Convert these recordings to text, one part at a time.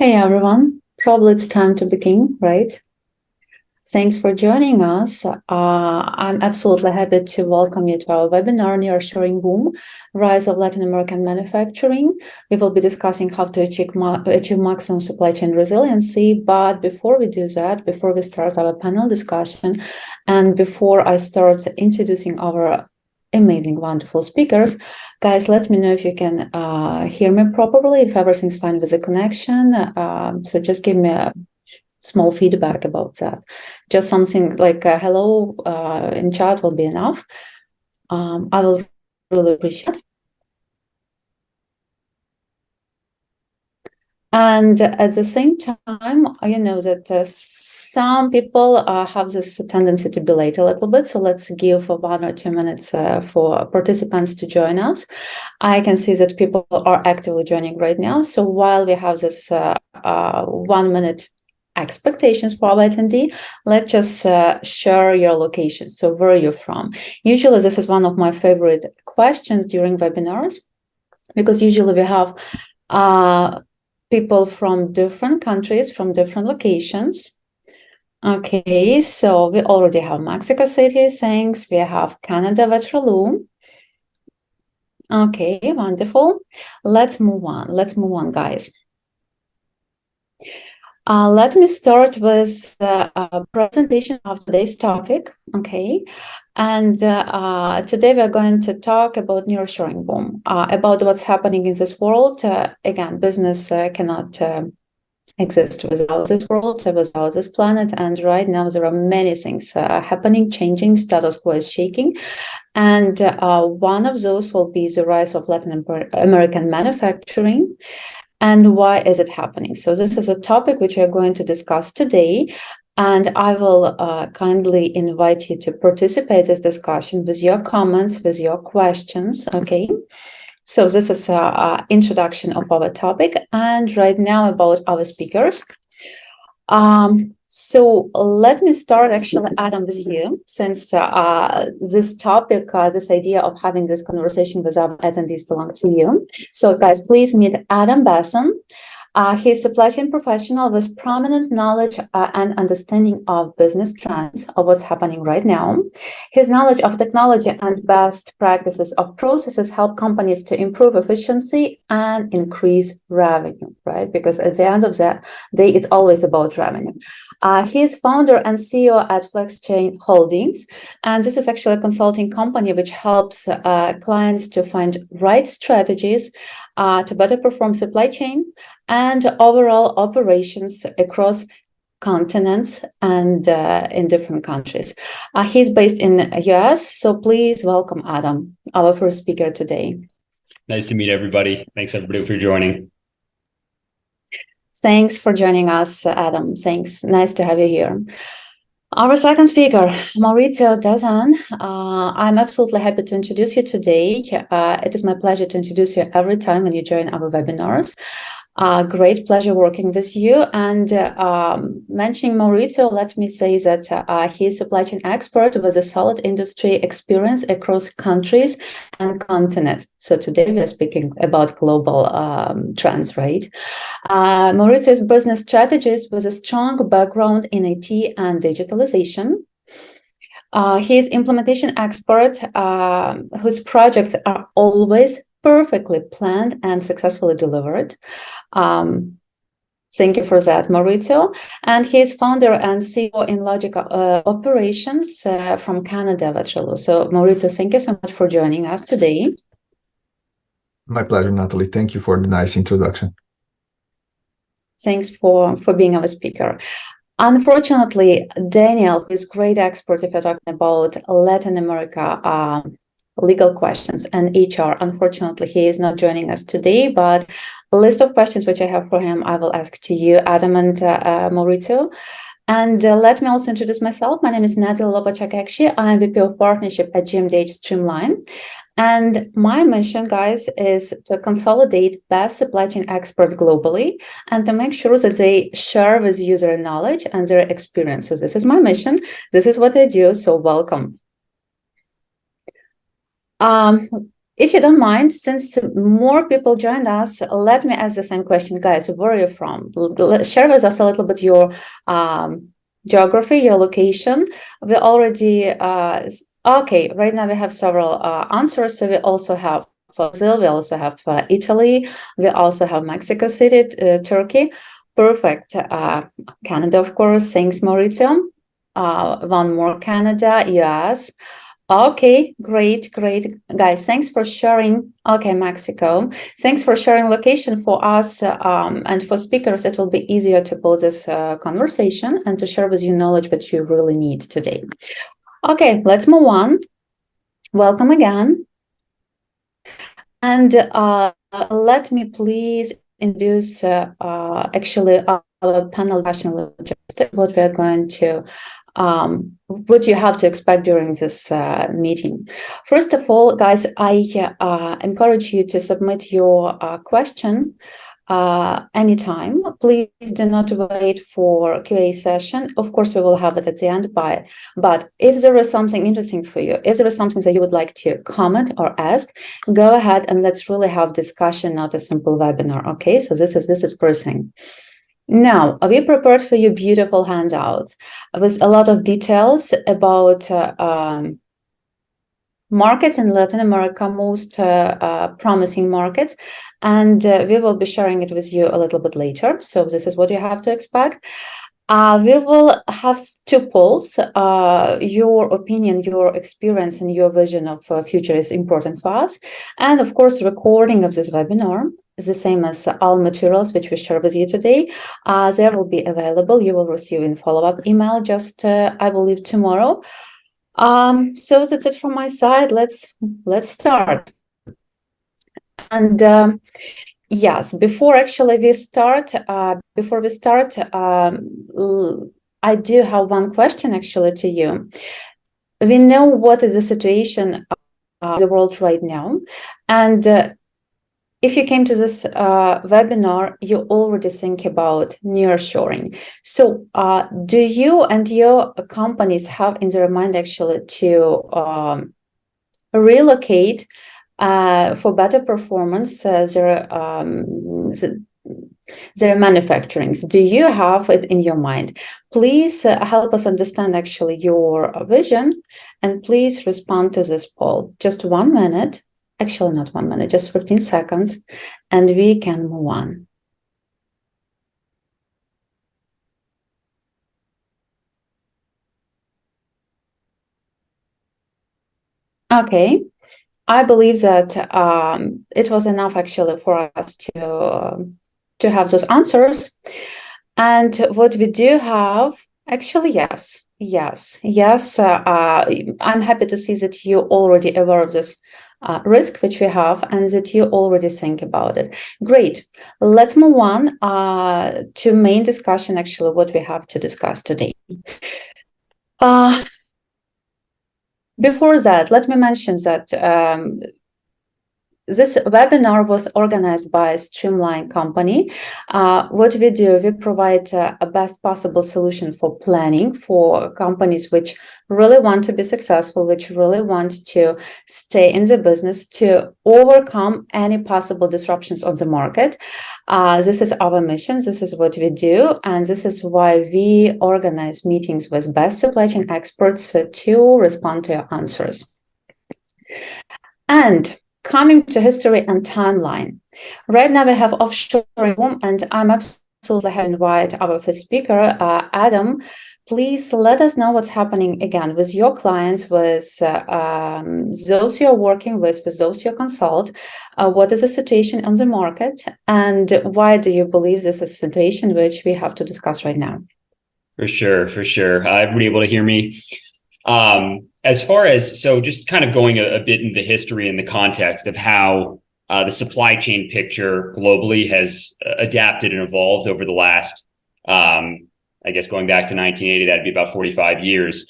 Hey everyone, probably it's time to begin, right? Thanks for joining us. I'm absolutely happy to welcome you to our webinar, Nearshoring Boom, Rise of Latin American Manufacturing. We will be discussing how to achieve maximum supply chain resiliency. But before we do that, before we start our panel discussion, and before I start introducing our amazing, wonderful speakers, guys, let me know if you can hear me properly, if everything's fine with the connection. So just give me a small feedback about that. Just something like hello in chat will be enough. I will really appreciate it. And at the same time, you know that some people have this tendency to be late a little bit. So let's give 1 or 2 minutes for participants to join us. I can see that people are actively joining right now. So while we have this 1 minute expectations for our attendee, let's just share your location. So where are you from? Usually this is one of my favorite questions during webinars, because usually we have people from different countries, from different locations. Okay, so we already have Mexico City, thanks. We have Canada, Waterloo. Okay, wonderful. Let's move on, guys. Let me start with a presentation of today's topic, okay? And today we're going to talk about nearshoring boom, about what's happening in this world. Again, business cannot exist without this world, without this planet. And right now there are many things happening, changing, status quo is shaking. And one of those will be the rise of Latin American manufacturing. And why is it happening? So this is a topic which we are going to discuss today. And I will kindly invite you to participate in this discussion with your comments, with your questions, okay? So this is an introduction of our topic. And right now about our speakers. So let me start actually, Adam, with you, since this topic, this idea of having this conversation with our attendees belongs to you. So guys, please meet Adam Basson. He's a supply chain professional with prominent knowledge and understanding of business trends, of what's happening right now. His knowledge of technology and best practices of processes help companies to improve efficiency and increase revenue, right? Because at the end of the day, it's always about revenue. He is founder and CEO at FlexChain Holdings, and this is actually a consulting company which helps clients to find right strategies to better perform supply chain and overall operations across continents and in different countries. He's based in the US, so please welcome Adam, our first speaker today. Nice to meet everybody. Thanks everybody for joining. Thanks for joining us, Adam. Thanks. Nice to have you here. Our second speaker, Maurizio Dazan. I'm absolutely happy to introduce you today. It is my pleasure to introduce you every time when you join our webinars. Great pleasure working with you. And mentioning Maurizio, let me say that he's a supply chain expert with a solid industry experience across countries and continents. So today we are speaking about global trends, right? Maurizio is a business strategist with a strong background in IT and digitalization. He is implementation expert whose projects are always perfectly planned and successfully delivered. Thank you for that, Maurizio. And he is founder and CEO in Logic Operations from Canada, Waterloo. So Maurizio, thank you so much for joining us today. My pleasure, Natalie. Thank you for the nice introduction. Thanks for being our speaker. Unfortunately, Daniel, who is a great expert if you're talking about Latin America legal questions and HR, unfortunately, he is not joining us today, but a list of questions which I have for him, I will ask to you, Adam and Maurizio. And let me also introduce myself. My name is Natalie Lobachak-Ekshi. I am VP of Partnership at GmbH Streamline. And my mission, guys, is to consolidate best supply chain experts globally and to make sure that they share with you their knowledge and their experience. So this is my mission. This is what I do. So welcome. if you don't mind, since more people joined us, let me ask the same question, guys. Where are you from? Share with us a little bit your geography, your location. We already okay. Right now we have several answers. So we also have Brazil. We also have Italy. We also have Mexico City, Turkey. Perfect. Canada, of course. Thanks, Mauricio. One more, Canada, US. Okay, great, guys. Thanks for sharing. Okay, Mexico. Thanks for sharing location for us and for speakers. It will be easier to build this conversation and to share with you knowledge that you really need today. Okay, let's move on. Welcome again. And let me please introduce actually our panel discussion logistics, what we're going to what you have to expect during this meeting. First of all, guys, I encourage you to submit your question anytime. Please do not wait for QA session. Of course, we will have it at the end, but if there is something interesting for you, if there is something that you would like to comment or ask, go ahead and let's really have discussion, not a simple webinar. Okay, so this is first thing. Now, we prepared for you beautiful handouts with a lot of details about markets in Latin America, most promising markets, and we will be sharing it with you a little bit later. So this is what you have to expect. We will have two polls. Your opinion, your experience, and your vision of future is important for us. And of course, recording of this webinar is the same as all materials which we share with you today. They will be available. You will receive in follow-up email just, I believe, tomorrow. So that's it from my side. Let's start. And yes, before we start, I do have one question actually to you. We know what is the situation of the world right now, and if you came to this webinar, you already think about nearshoring. So do you and your companies have in their mind actually to relocate for better performance their manufacturing? Do you have it in your mind? Please help us understand actually your vision, and please respond to this poll. Just 1 minute. Actually, not 1 minute, just 15 seconds, and we can move on. Okay, I believe that it was enough actually for us to have those answers. And what we do have, actually, yes. I'm happy to see that you're already aware of this risk which we have and that you already think about it. Great. Let's move on to main discussion, actually, what we have to discuss today. Before that, let me mention that this webinar was organized by Streamline company. What we do, we provide a best possible solution for planning for companies which really want to be successful, which really want to stay in the business, to overcome any possible disruptions on the market. This is our mission. This is what we do. And this is why we organize meetings with best supply chain experts to respond to your answers. And coming to history and timeline. Right now we have offshore room, and I'm absolutely happy to invite our first speaker, Adam. Please let us know what's happening again with your clients, with those you're working with those you consult. What is the situation on the market, and why do you believe this is a situation which we have to discuss right now? For sure. Everybody able to hear me? As far as, so just kind of going a bit into the history and the context of how the supply chain picture globally has adapted and evolved over the last, I guess going back to 1980, that'd be about 45 years.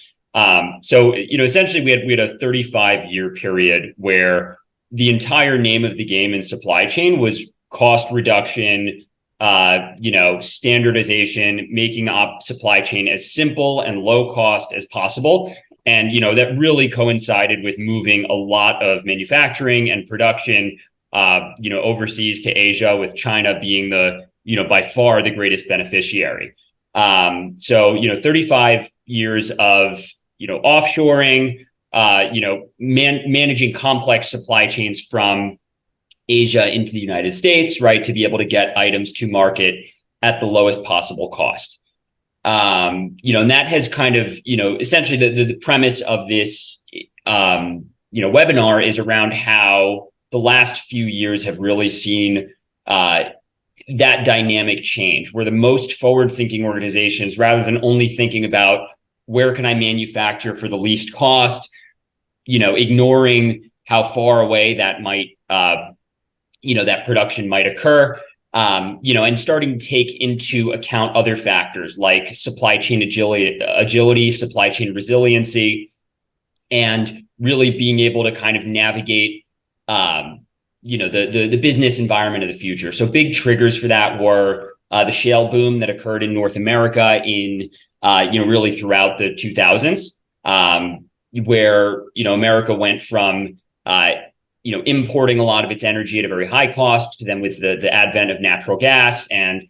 So, essentially we had a 35-year period where the entire name of the game in supply chain was cost reduction, standardization, making supply chain as simple and low cost as possible. And, that really coincided with moving a lot of manufacturing and production, overseas to Asia, with China being by far the greatest beneficiary. So, 35 years of, offshoring, managing complex supply chains from Asia into the United States, right, to be able to get items to market at the lowest possible cost. And that has kind of, essentially the premise of this, webinar is around how the last few years have really seen that dynamic change, where the most forward-thinking organizations, rather than only thinking about where can I manufacture for the least cost, ignoring how far away that might, that production might occur, and starting to take into account other factors like supply chain agility, supply chain resiliency, and really being able to kind of navigate, the business environment of the future. So big triggers for that were the shale boom that occurred in North America in, really throughout the 2000s, where, America went from, importing a lot of its energy at a very high cost to then with the advent of natural gas and,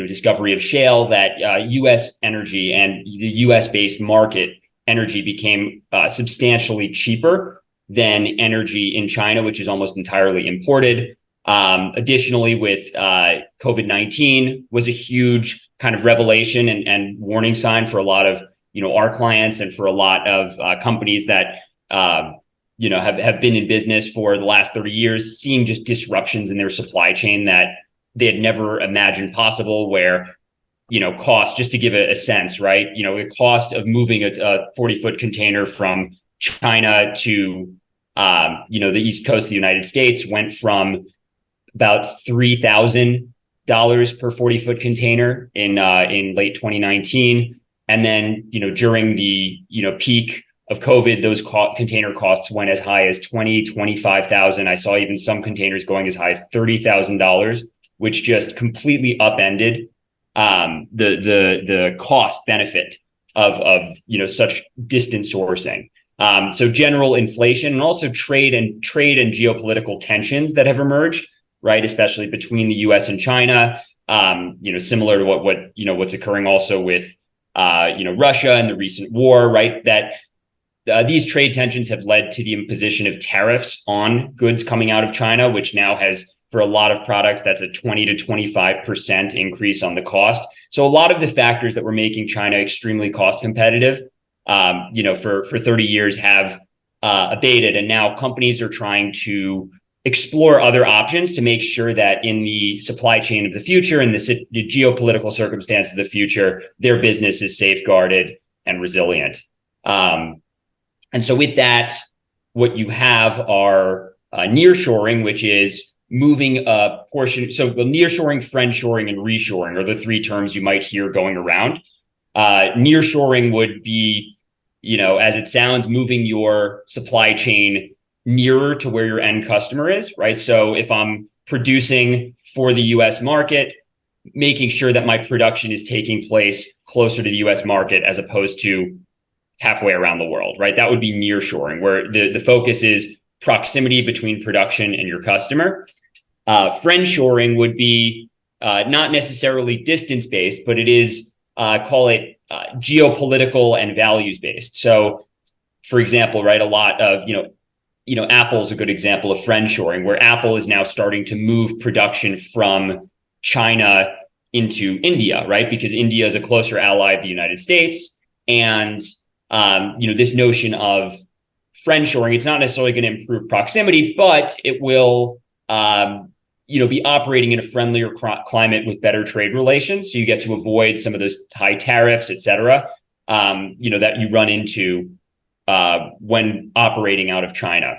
discovery of shale, that U.S. energy and the U.S.-based market energy became substantially cheaper than energy in China, which is almost entirely imported. Additionally, with COVID-19 was a huge kind of revelation and warning sign for a lot of, our clients and for a lot of companies that, have been in business for the last 30 years, seeing just disruptions in their supply chain that they had never imagined possible, where, cost, just to give a sense, right? The cost of moving a 40-foot container from China to, the East Coast of the United States went from about $3,000 per 40-foot container in late 2019. And then, during the, peak of COVID, those container costs went as high as $25,000. I saw even some containers going as high as $30,000, which just completely upended the cost benefit of such distant sourcing. So general inflation, and also trade and geopolitical tensions that have emerged, right, especially between the U.S. and China. Similar to what's occurring also with Russia and the recent war, right? That these trade tensions have led to the imposition of tariffs on goods coming out of China, which now has, for a lot of products, that's a 20 to 25% increase on the cost. So a lot of the factors that were making China extremely cost competitive, for 30 years have abated. And now companies are trying to explore other options to make sure that in the supply chain of the future and the geopolitical circumstance of the future, their business is safeguarded and resilient. And so with that, what you have are nearshoring, which is moving a portion. So the nearshoring, friendshoring, and reshoring are the three terms you might hear going around. Nearshoring would be, as it sounds, moving your supply chain nearer to where your end customer is, right? So if I'm producing for the US market, making sure that my production is taking place closer to the US market as opposed to halfway around the world, right? That would be nearshoring, where the focus is proximity between production and your customer. Friendshoring would be not necessarily distance-based, but it is, call it geopolitical and values-based. So, for example, right, a lot of, Apple's a good example of friendshoring, where Apple is now starting to move production from China into India, right? Because India is a closer ally of the United States. And, this notion of friendshoring, it's not necessarily going to improve proximity, but it will, be operating in a friendlier climate with better trade relations. So you get to avoid some of those high tariffs, et cetera, that you run into when operating out of China.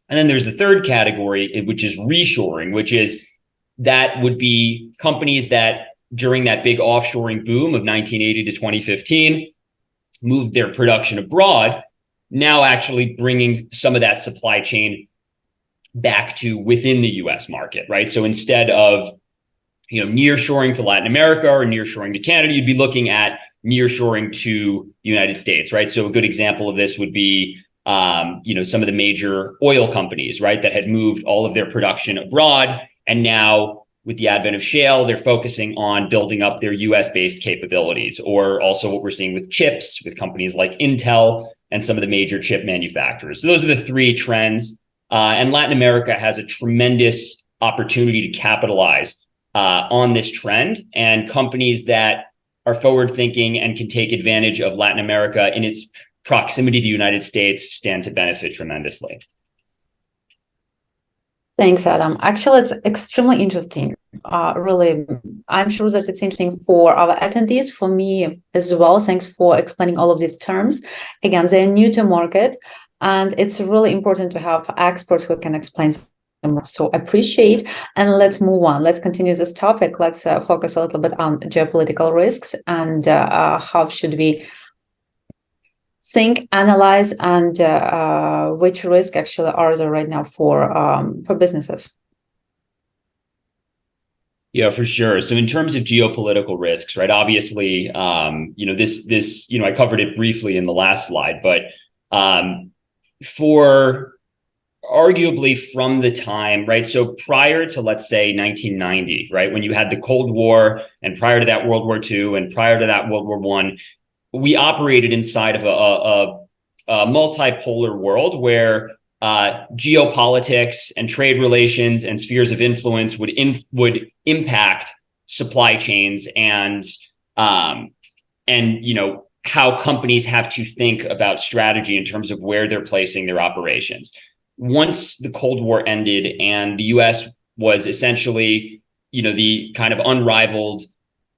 And then there's the third category, which is reshoring, which is that would be companies that during that big offshoring boom of 1980 to 2015 moved their production abroad, now actually bringing some of that supply chain back to within the US market, right? So instead of, nearshoring to Latin America or nearshoring to Canada, you'd be looking at nearshoring to the United States, right? So a good example of this would be, some of the major oil companies, right, that had moved all of their production abroad. And now with the advent of shale, they're focusing on building up their US-based capabilities, or also what we're seeing with chips with companies like Intel and some of the major chip manufacturers. So those are the three trends. And Latin America has a tremendous opportunity to capitalize on this trend, and companies that are forward thinking and can take advantage of Latin America in its proximity to the United States stand to benefit tremendously. Thanks, Adam. Actually, it's extremely interesting. Really, I'm sure that it's interesting for our attendees, for me as well. Thanks for explaining all of these terms. Again, they're new to market, and it's really important to have experts who can explain them. So appreciate, and let's move on. Let's continue this topic. Let's focus a little bit on geopolitical risks and how should we think, analyze, and which risk actually are there right now for businesses? Yeah, for sure. So in terms of geopolitical risks, right? Obviously, I covered it briefly in the last slide, but for arguably from the time, right? So prior to, let's say, 1990, right, when you had the Cold War, and prior to that World War II, and prior to that World War I, we operated inside of a multipolar world where geopolitics and trade relations and spheres of influence would impact supply chains and how companies have to think about strategy in terms of where they're placing their operations. Once the Cold War ended and the US was essentially, the kind of unrivaled,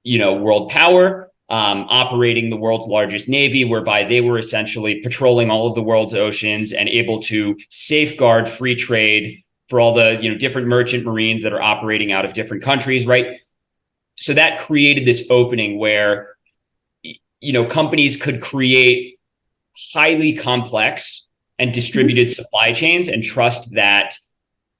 world power, operating the world's largest navy, whereby they were essentially patrolling all of the world's oceans and able to safeguard free trade for all the different merchant marines that are operating out of different countries, right? So that created this opening where companies could create highly complex and distributed supply chains and trust that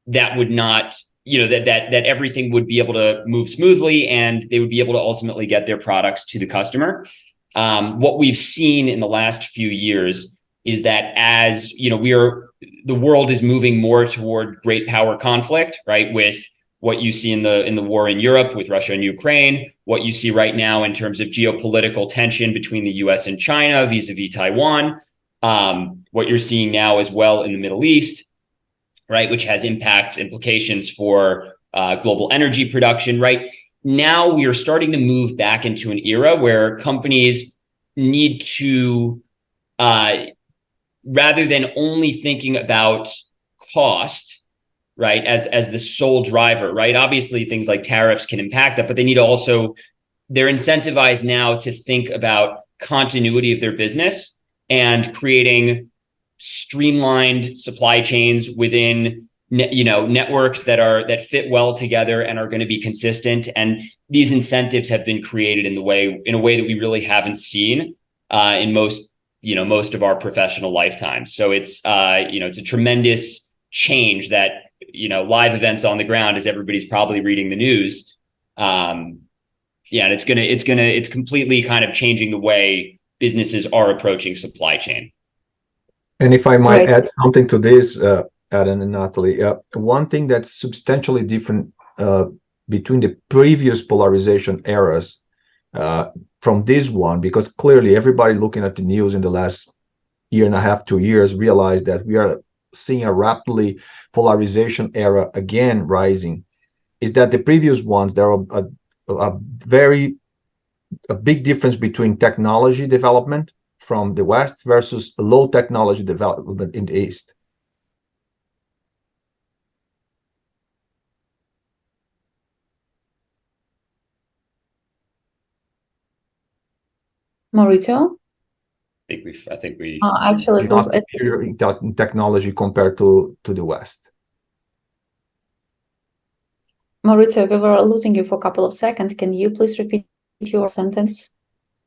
would not that everything would be able to move smoothly and they would be able to ultimately get their products to the customer. What we've seen in the last few years is that as the world is moving more toward great power conflict, right? With what you see in the war in Europe with Russia and Ukraine, what you see right now in terms of geopolitical tension between the US and China vis-a-vis Taiwan, what you're seeing now as well in the Middle East, right, which has implications for global energy production, right? Now we are starting to move back into an era where companies need to, rather than only thinking about cost, right, as the sole driver, right? Obviously, things like tariffs can impact that, but they need to also, they're incentivized now to think about continuity of their business and creating streamlined supply chains within networks that fit well together and are going to be consistent. And these incentives have been created in a way that we really haven't seen in most of our professional lifetimes. So it's it's a tremendous change that live events on the ground, as everybody's probably reading the news. And it's completely kind of changing the way businesses are approaching supply chain. And if I might add something to this, Adam and Natalie, one thing that's substantially different between the previous polarization eras from this one, because clearly everybody looking at the news in the last year and a half, 2 years, realized that we are seeing a rapidly polarization era again rising, is that the previous ones, there are a big difference between technology development from the West versus low technology development in the East. Mauricio? I think we actually it was superior in technology compared to the West. Mauricio, we were losing you for a couple of seconds. Can you please repeat your sentence?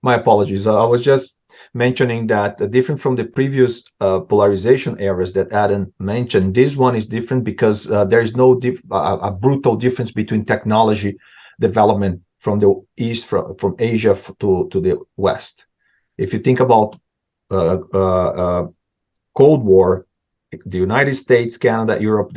My apologies. I was just mentioning that different from the previous polarization eras that Adam mentioned, this one is different because there is no a brutal difference between technology development from the east, from Asia to the west. If you think about Cold War, the United States, Canada, Europe,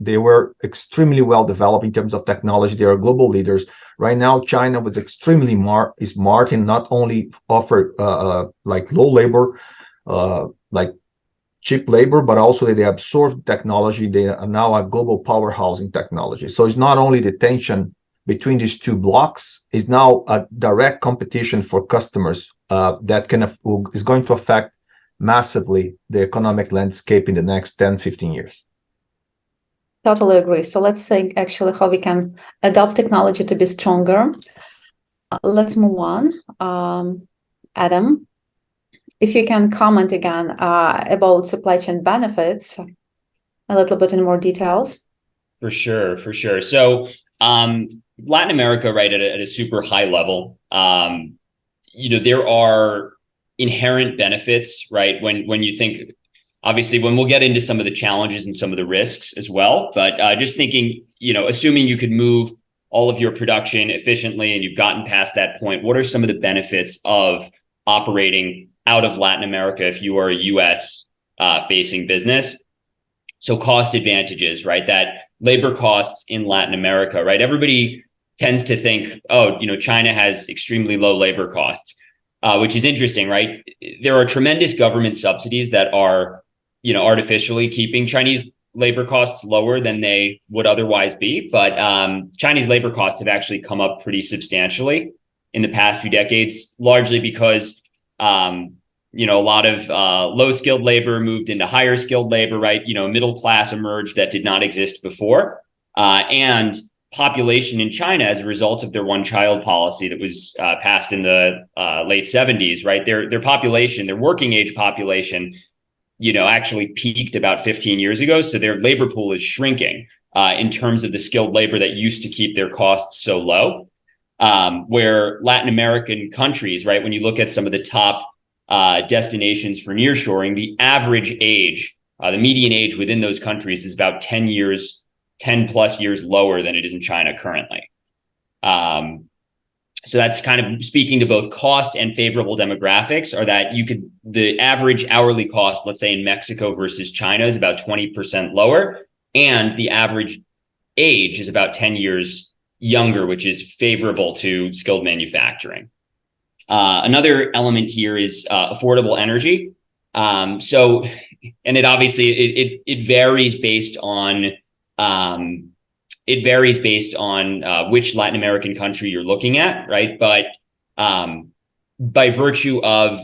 they were extremely well developed in terms of technology. They are global leaders. Right now, China was extremely smart and not only offer like low labor, like cheap labor, but also they absorb technology. They are now a global powerhouse in technology. So it's not only the tension between these two blocks, it's now a direct competition for customers that is going to affect massively the economic landscape in the next 10, 15 years. Totally agree. So let's think actually how we can adopt technology to be stronger. Let's move on. Adam, if you can comment again about supply chain benefits a little bit in more details. For sure. So Latin America, right, at a super high level, there are inherent benefits, right? When you think, obviously, when we'll get into some of the challenges and some of the risks as well, but just thinking, assuming you could move all of your production efficiently and you've gotten past that point, what are some of the benefits of operating out of Latin America if you are a US facing business? So cost advantages, right? That labor costs in Latin America, right? Everybody tends to think, China has extremely low labor costs. Which is interesting, right? There are tremendous government subsidies that are, artificially keeping Chinese labor costs lower than they would otherwise be. But Chinese labor costs have actually come up pretty substantially in the past few decades, largely because, a lot of low-skilled labor moved into higher skilled labor, right? Middle class emerged that did not exist before. And population in China, as a result of their one-child policy that was passed in the late 70s, right? Their population, their working age population, actually peaked about 15 years ago. So their labor pool is shrinking in terms of the skilled labor that used to keep their costs so low. Where Latin American countries, right, when you look at some of the top destinations for nearshoring, the average age, the median age within those countries is about 10 plus years lower than it is in China currently. So that's kind of speaking to both cost and favorable demographics, are that the average hourly cost, let's say in Mexico versus China, is about 20% lower. And the average age is about 10 years younger, which is favorable to skilled manufacturing. Another element here is affordable energy. And it obviously, it varies based on which Latin American country you're looking at, right? But by virtue of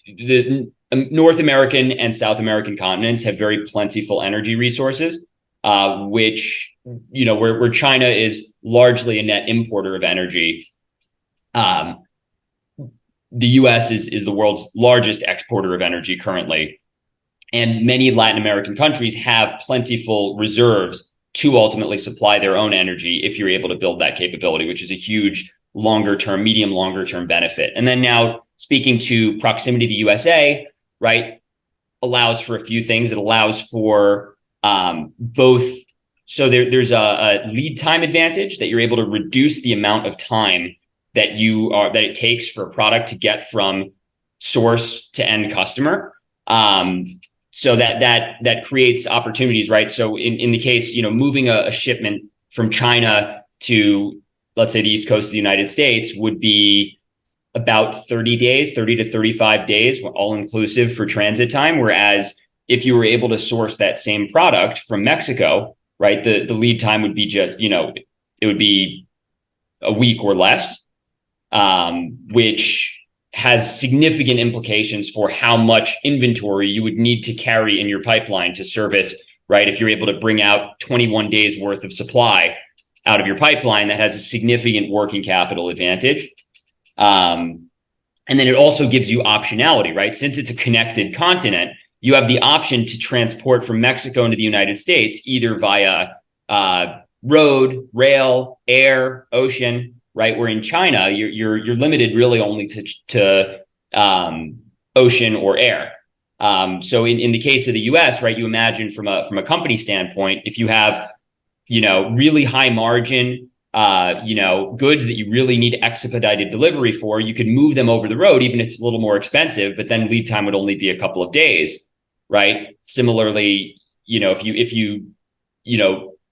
the North American and South American continents have very plentiful energy resources, which, where China is largely a net importer of energy. The US is the world's largest exporter of energy currently. And many Latin American countries have plentiful reserves to ultimately supply their own energy if you're able to build that capability, which is a huge longer term benefit. And then now speaking to proximity to the USA, right, allows for a few things. It allows for both. So there's a lead time advantage that you're able to reduce the amount of time that it takes for a product to get from source to end customer. So that creates opportunities, right? So in the case, moving a shipment from China to, let's say, the East Coast of the United States would be about 30 to 35 days, all inclusive for transit time. Whereas if you were able to source that same product from Mexico, right, the lead time would be just, it would be a week or less, which has significant implications for how much inventory you would need to carry in your pipeline to service, right? If you're able to bring out 21 days worth of supply out of your pipeline, that has a significant working capital advantage. And then it also gives you optionality, right? Since it's a connected continent, you have the option to transport from Mexico into the United States, either via road, rail, air, ocean, right? Where in China, you're limited really only to ocean or air. So in the case of the US, right, you imagine from a company standpoint, if you have, really high margin, goods that you really need expedited delivery for, you could move them over the road, even if it's a little more expensive, but then lead time would only be a couple of days, right? Similarly, if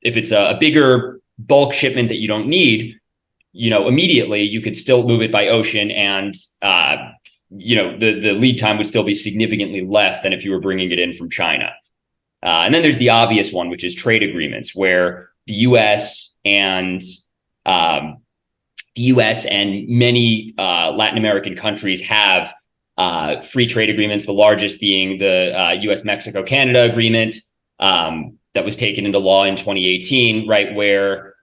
it's a bigger bulk shipment that you don't need, immediately you could still move it by ocean, and the lead time would still be significantly less than if you were bringing it in from China. And then there's the obvious one, which is trade agreements, where the U.S. and many Latin American countries have free trade agreements, the largest being the U.S.-Mexico-Canada agreement that was taken into law in 2018, right, where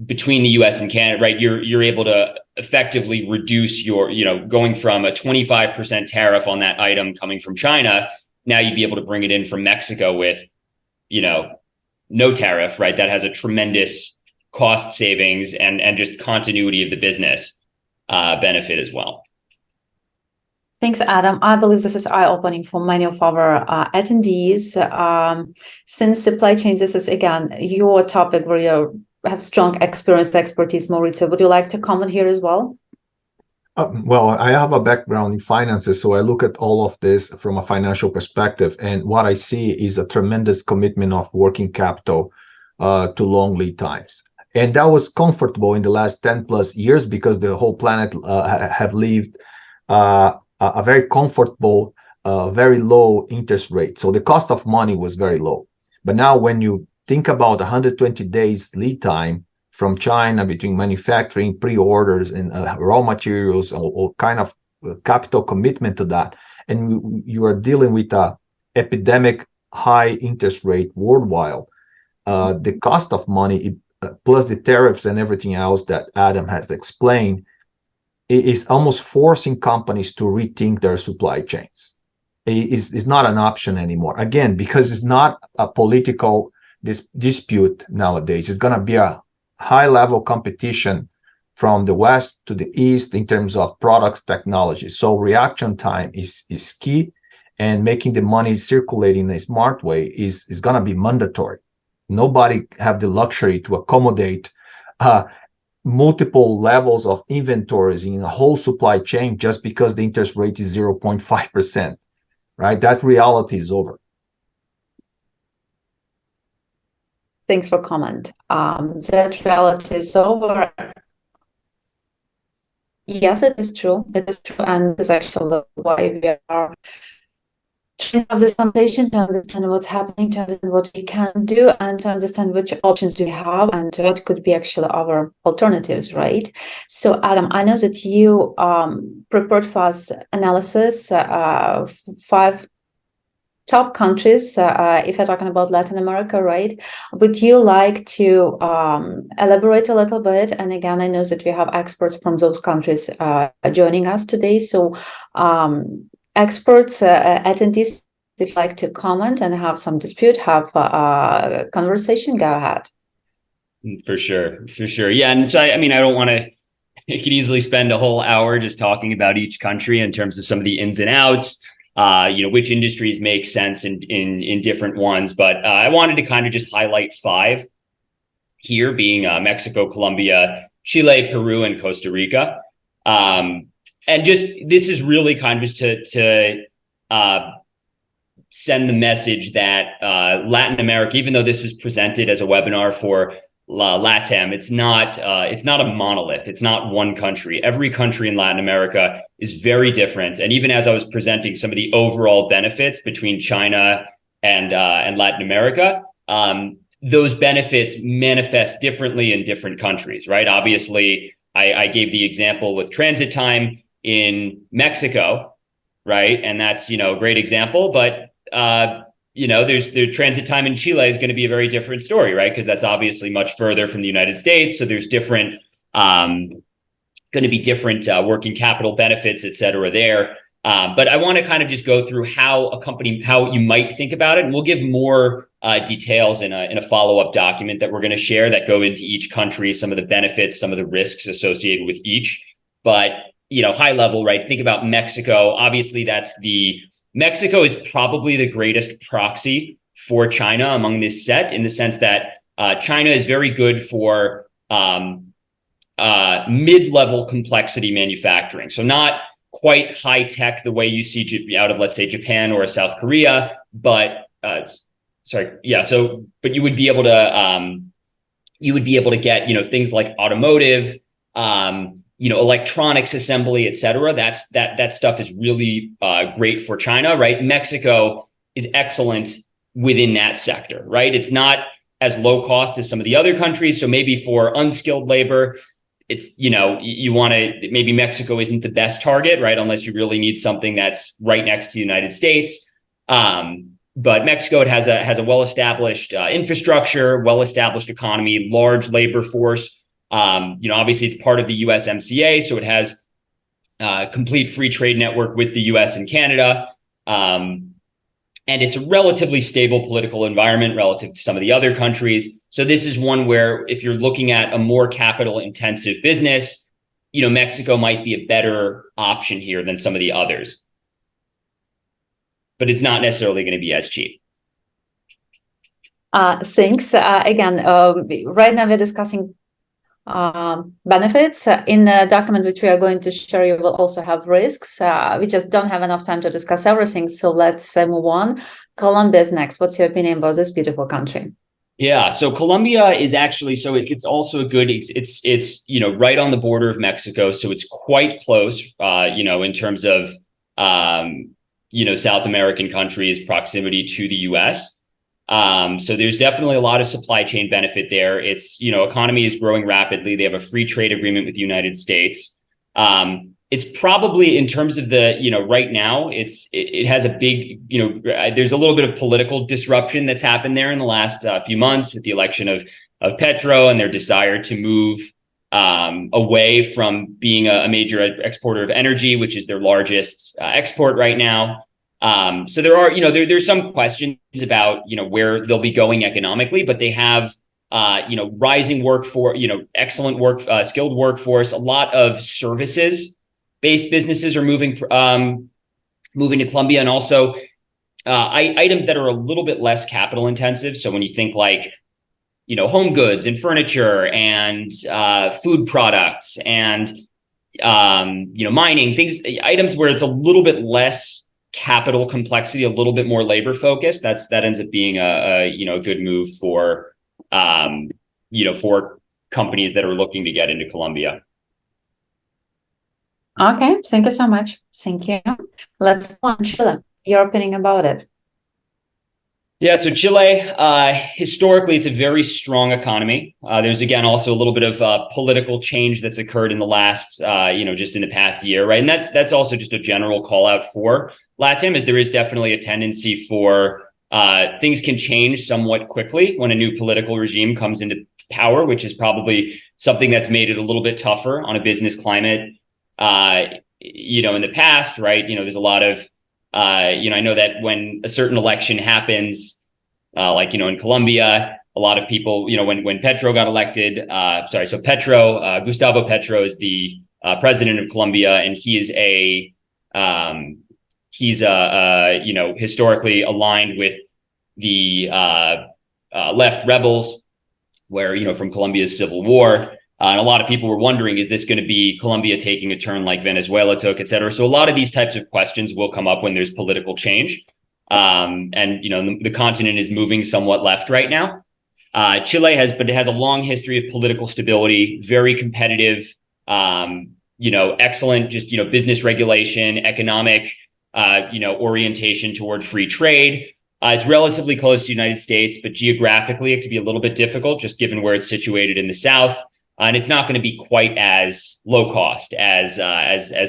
between the U.S. and Canada, right, you're able to effectively reduce your, going from a 25% tariff on that item coming from China, now you'd be able to bring it in from Mexico with, no tariff, right? That has a tremendous cost savings and just continuity of the business benefit as well. Thanks, Adam. I believe this is eye-opening for many of our attendees. Since supply chain, this is, again, your topic where you have strong expertise, Maurizio. Would you like to comment here as well? Well, I have a background in finances, so I look at all of this from a financial perspective. And what I see is a tremendous commitment of working capital to long lead times. And that was comfortable in the last 10 plus years because the whole planet have lived a very comfortable, very low interest rate. So the cost of money was very low. But now when you think about 120 days lead time from China between manufacturing, pre-orders, and raw materials, all kind of capital commitment to that, and you are dealing with a epidemic high interest rate worldwide, the cost of money plus the tariffs and everything else that Adam has explained is almost forcing companies to rethink their supply chains. It's not an option anymore. Again, because it's not a political dispute nowadays. It's going to be a high-level competition from the west to the east in terms of products, technology. So reaction time is key, and making the money circulate in a smart way is going to be mandatory. Nobody have the luxury to accommodate multiple levels of inventories in a whole supply chain just because the interest rate is 0.5%, right? That reality is over. Thanks for comment. That reality is over. Yes, it is true. It is true, and this is actually why we are trying to have this conversation, to understand what's happening, to understand what we can do, and to understand which options do we have and what could be actually our alternatives, right? So, Adam, I know that you prepared for us analysis, 5 top countries, if you're talking about Latin America, right? Would you like to elaborate a little bit? And again, I know that we have experts from those countries joining us today. So experts, attendees, if you'd like to comment and have some dispute, have a conversation, go ahead. For sure. Yeah, and so I don't want to, you could easily spend a whole hour just talking about each country in terms of some of the ins and outs. Which industries make sense in different ones. But I wanted to kind of just highlight 5 here, being Mexico, Colombia, Chile, Peru, and Costa Rica. And just this is really kind of just to send the message that Latin America, even though this was presented as a webinar for LATAM, it's not a monolith. It's not one country. Every country in Latin America is very different. And even as I was presenting some of the overall benefits between China and Latin America, those benefits manifest differently in different countries, right? Obviously, I gave the example with transit time in Mexico, right? And that's, a great example, but there's the transit time in Chile is going to be a very different story, right? Because that's obviously much further from the United States. So there's different, going to be different working capital benefits, et cetera, there. But I want to kind of just go through how you might think about it. And we'll give more details in a follow-up document that we're going to share that go into each country, some of the benefits, some of the risks associated with each. But, high level, right? Think about Mexico. Obviously, Mexico is probably the greatest proxy for China among this set, in the sense that China is very good for mid-level complexity manufacturing. So not quite high tech the way you see out of, let's say, Japan or South Korea, but but you would be able to get, things like automotive, electronics assembly, et cetera. That stuff is really great for China, right? Mexico is excellent within that sector, right? It's not as low cost as some of the other countries. So maybe for unskilled labor, it's, you want to, maybe Mexico isn't the best target, right? Unless you really need something that's right next to the United States. But Mexico, it has a well-established infrastructure, well-established economy, large labor force. Obviously it's part of the USMCA, so it has a complete free trade network with the US and Canada. And it's a relatively stable political environment relative to some of the other countries. So this is one where if you're looking at a more capital intensive business, Mexico might be a better option here than some of the others. But it's not necessarily going to be as cheap. Thanks. Again, right now we're discussing benefits. In the document which we are going to share, you will also have risks. We just don't have enough time to discuss everything. So let's move on. Colombia is next. What's your opinion about this beautiful country? Yeah, so Colombia is actually, so it's also a good, it's right on the border of Mexico. So it's quite close, in terms of, South American countries, proximity to the US. So there's definitely a lot of supply chain benefit there. It's, economy is growing rapidly. They have a free trade agreement with the United States. It's probably, in terms of the, right now, it has a big, there's a little bit of political disruption that's happened there in the last few months with the election of Petro and their desire to move away from being a major exporter of energy, which is their largest export right now. So there are, there's some questions about, where they'll be going economically, but they have, rising workforce, excellent skilled workforce. A lot of services-based businesses are moving to Colombia, and also items that are a little bit less capital intensive. So when you think like, home goods and furniture and food products and, mining, items where it's a little bit less capital complexity, a little bit more labor focused, that ends up being a good move for, for companies that are looking to get into Colombia. Okay, thank you so much. Thank you. Let's move on. Chile, your opinion about it? Yeah, so Chile, historically, it's a very strong economy. There's, again, also a little bit of political change that's occurred in the last, just in the past year, right? And that's also just a general call out for LATAM, is there is definitely a tendency for things can change somewhat quickly when a new political regime comes into power, which is probably something that's made it a little bit tougher on a business climate, in the past, right? There's a lot of, I know that when a certain election happens, in Colombia, a lot of people, when Petro got elected, Gustavo Petro is the president of Colombia, and he is historically aligned with the left rebels, where, from Colombia's civil war. And a lot of people were wondering, is this going to be Colombia taking a turn like Venezuela took, et cetera? So a lot of these types of questions will come up when there's political change. And, the continent is moving somewhat left right now. Chile has a long history of political stability, very competitive, excellent, just, business regulation, economic, orientation toward free trade. It's relatively close to the United States, but geographically, it could be a little bit difficult just given where it's situated in the South. And it's not going to be quite as low cost as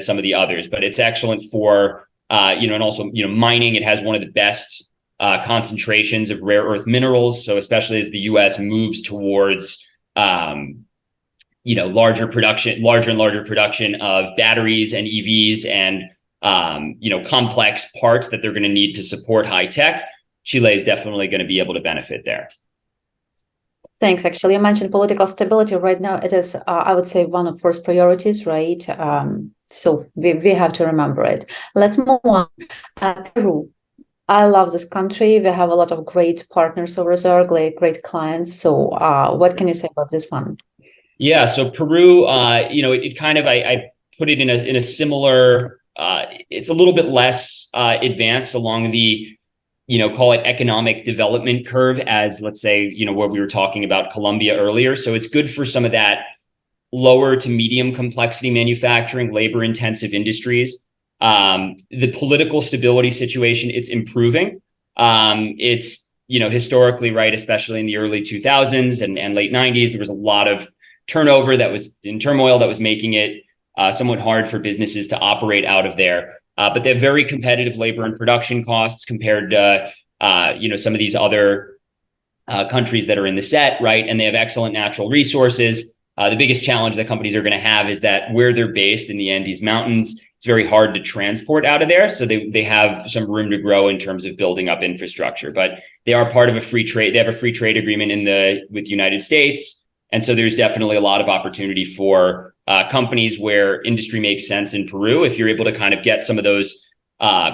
some of the others, but it's excellent for, and also, mining. It has one of the best concentrations of rare earth minerals. So especially as the US moves towards, larger and larger production of batteries and EVs and, complex parts that they're going to need to support high tech, Chile is definitely going to be able to benefit there. Thanks. Actually, you mentioned political stability. Right now, it is, I would say, one of first priorities, right? So we have to remember it. Let's move on. Peru. I love this country. We have a lot of great partners over there, great clients. So what can you say about this one? Yeah, so Peru, it kind of I put it in a similar. It's a little bit less advanced along the, call it economic development curve as, let's say, what we were talking about Colombia earlier. So it's good for some of that lower to medium complexity manufacturing, labor intensive industries. The political stability situation, it's improving. It's, historically, right, especially in the early 2000s and late 90s, there was a lot of turnover that was in turmoil that was making it somewhat hard for businesses to operate out of there. But they have very competitive labor and production costs compared to, some of these other countries that are in the set, right? And they have excellent natural resources. The biggest challenge that companies are going to have is that where they're based in the Andes Mountains, it's very hard to transport out of there. So they have some room to grow in terms of building up infrastructure, but they are part of a free trade. They have a free trade agreement with the United States. And so there's definitely a lot of opportunity for companies where industry makes sense in Peru. If you're able to kind of get some of those,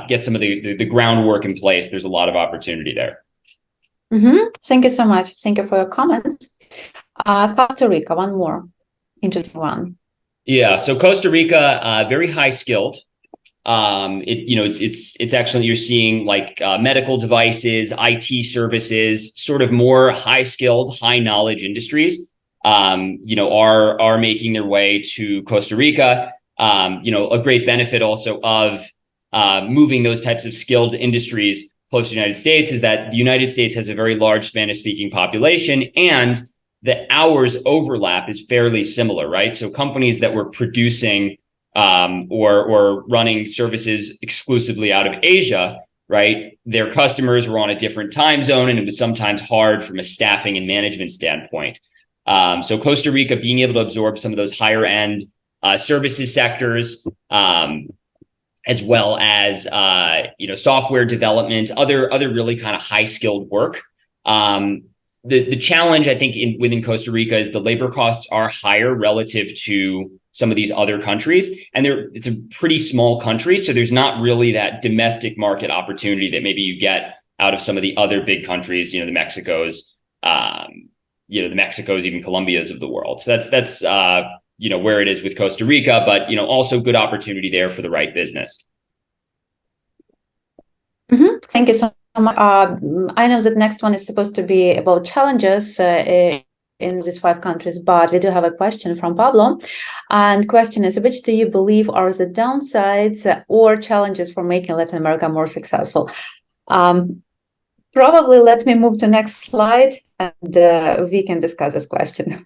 get some of the groundwork in place, there's a lot of opportunity there. Thank you so much. Thank you for your comments. Costa Rica, one more interesting one. Yeah, so Costa Rica, very high skilled. It's actually, you're seeing like medical devices, IT services, sort of more high skilled, high knowledge industries. Are making their way to Costa Rica. A great benefit also of moving those types of skilled industries close to the United States is that the United States has a very large Spanish-speaking population, and the hours overlap is fairly similar, right? So companies that were producing or running services exclusively out of Asia, right? Their customers were on a different time zone, and it was sometimes hard from a staffing and management standpoint. So Costa Rica being able to absorb some of those higher end services sectors, as well as software development, other really kind of high skilled work. The challenge, I think, within Costa Rica is the labor costs are higher relative to some of these other countries, and it's a pretty small country, so there's not really that domestic market opportunity that maybe you get out of some of the other big countries, the Mexicos. The Mexicos, even Colombias of the world. So that's where it is with Costa Rica, but also good opportunity there for the right business. Thank you so much. I know that next one is supposed to be about challenges in these 5 countries, but we do have a question from Pablo. And question is, which do you believe are the downsides or challenges for making Latin America more successful? Probably let me move to next slide and we can discuss this question.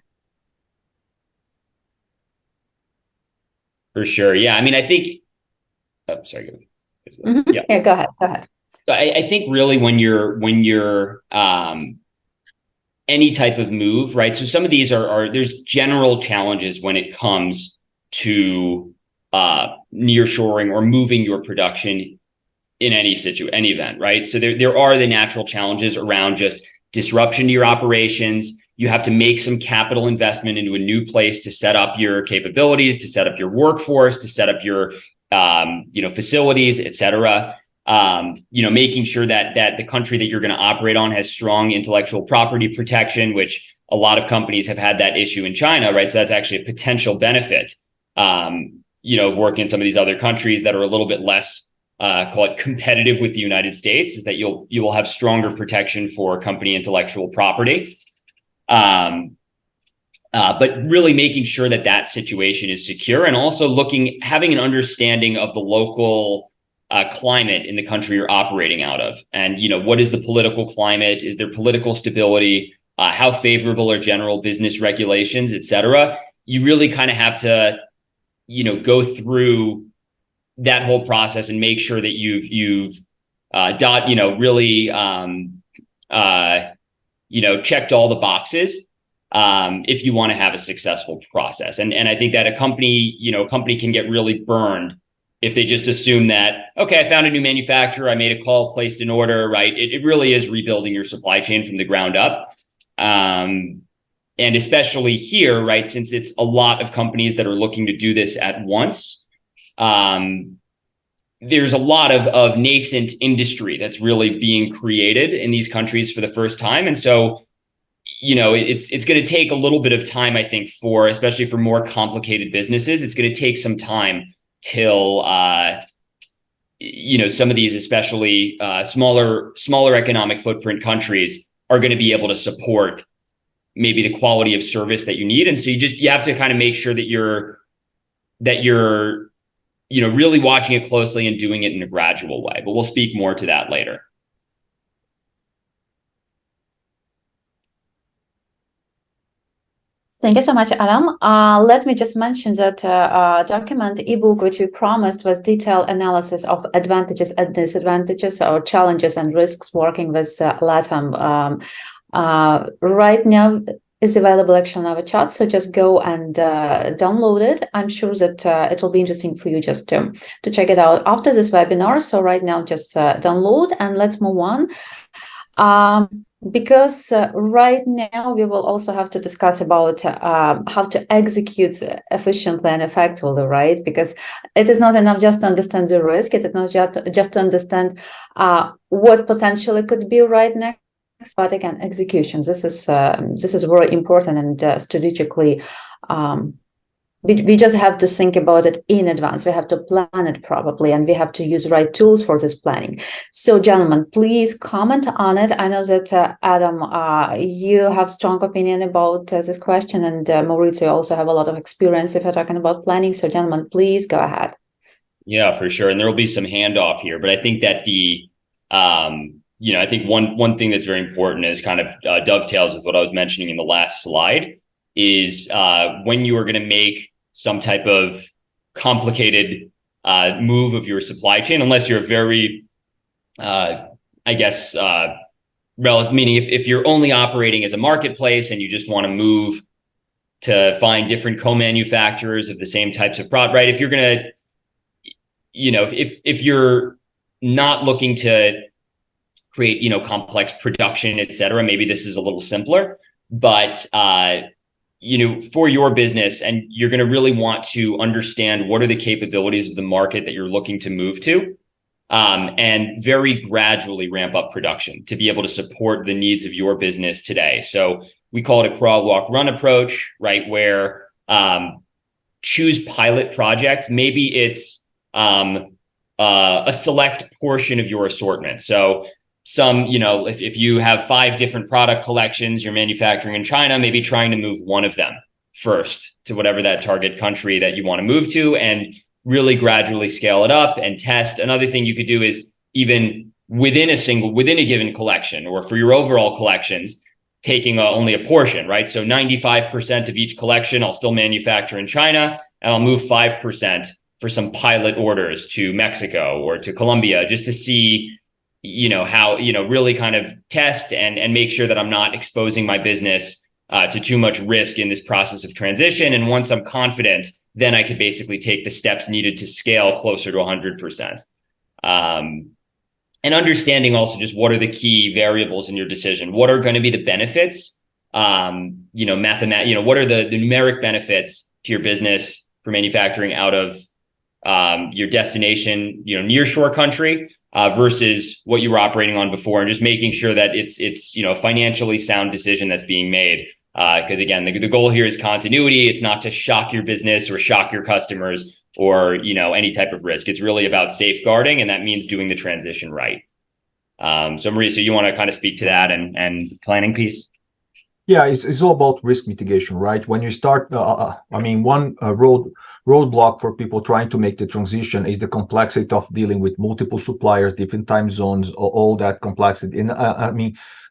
For sure. Yeah. I mean, I think, sorry. Yeah, go ahead. So I think really when you're any type of move, right? So some of these there's general challenges when it comes to nearshoring or moving your production in any event, right? So there are the natural challenges around just disruption to your operations. You have to make some capital investment into a new place to set up your capabilities, to set up your workforce, to set up your facilities, et cetera. Making sure that the country that you're going to operate on has strong intellectual property protection, which a lot of companies have had that issue in China, right? So that's actually a potential benefit, of working in some of these other countries that are a little bit less, call it competitive with the United States, is that you will have stronger protection for company intellectual property. But really making sure that situation is secure, and also having an understanding of the local climate in the country you're operating out of. And, what is the political climate? Is there political stability? How favorable are general business regulations, et cetera? You really kind of have to, go through that whole process and make sure that you've really, checked all the boxes if you want to have a successful process. And I think that a company can get really burned if they just assume that, okay, I found a new manufacturer, I made a call, placed an order, right? It really is rebuilding your supply chain from the ground up. And especially here, right, since it's a lot of companies that are looking to do this at once, there's a lot of nascent industry that's really being created in these countries for the first time. And so, it's going to take a little bit of time, I think, especially for more complicated businesses. It's going to take some time till some of these, especially smaller economic footprint countries, are going to be able to support maybe the quality of service that you need. And so you have to kind of make sure that you're really watching it closely and doing it in a gradual way. But we'll speak more to that later. Thank you so much, Adam. Let me just mention that document ebook, which we promised, was detailed analysis of advantages and disadvantages, or challenges and risks working with LATAM. Right now is available actually on our chat, so just go and download it. I'm sure that it will be interesting for you just to check it out after this webinar. So right now, just download and let's move on. Because right now we will also have to discuss about how to execute efficiently and effectively, right? Because it is not enough just to understand the risk. It is not just to understand what potentially could be right next. But again, execution. This is very important and strategically. We just have to think about it in advance. We have to plan it properly, and we have to use the right tools for this planning. So, gentlemen, please comment on it. I know that Adam, you have strong opinion about this question, and Maurizio also have a lot of experience if you're talking about planning. So, gentlemen, please go ahead. Yeah, for sure. And there will be some handoff here, but I think that I think one thing that's very important is kind of dovetails with what I was mentioning in the last slide is when you are going to make some type of complicated move of your supply chain, unless you're very, meaning if you're only operating as a marketplace and you just want to move to find different co-manufacturers of the same types of product, right? If you're going to, if you're not looking to create, complex production, et cetera, maybe this is a little simpler, but for your business, and you're going to really want to understand what are the capabilities of the market that you're looking to move to, and very gradually ramp up production to be able to support the needs of your business today. So we call it a crawl, walk, run approach, right? Where choose pilot projects. Maybe it's a select portion of your assortment. So if you have 5 different product collections you're manufacturing in China, maybe trying to move one of them first to whatever that target country that you want to move to, and really gradually scale it up and test. Another thing you could do is even within a given collection, or for your overall collections, taking only a portion, right? So 95% of each collection I'll still manufacture in China, and I'll move 5% for some pilot orders to Mexico or to Colombia, just to see how, really kind of test and make sure that I'm not exposing my business to too much risk in this process of transition. And once I'm confident, then I could basically take the steps needed to scale closer to 100%. And understanding also just what are the key variables in your decision? What are going to be the benefits? What are the numeric benefits to your business for manufacturing out of your destination, nearshore country, versus what you were operating on before, and just making sure that it's a financially sound decision that's being made. Because again, the goal here is continuity. It's not to shock your business or shock your customers or any type of risk. It's really about safeguarding, and that means doing the transition right. So Mauricio, you want to kind of speak to that and planning piece? Yeah, it's all about risk mitigation, right? When you start, one roadblock for people trying to make the transition is the complexity of dealing with multiple suppliers, different time zones, all that complexity. And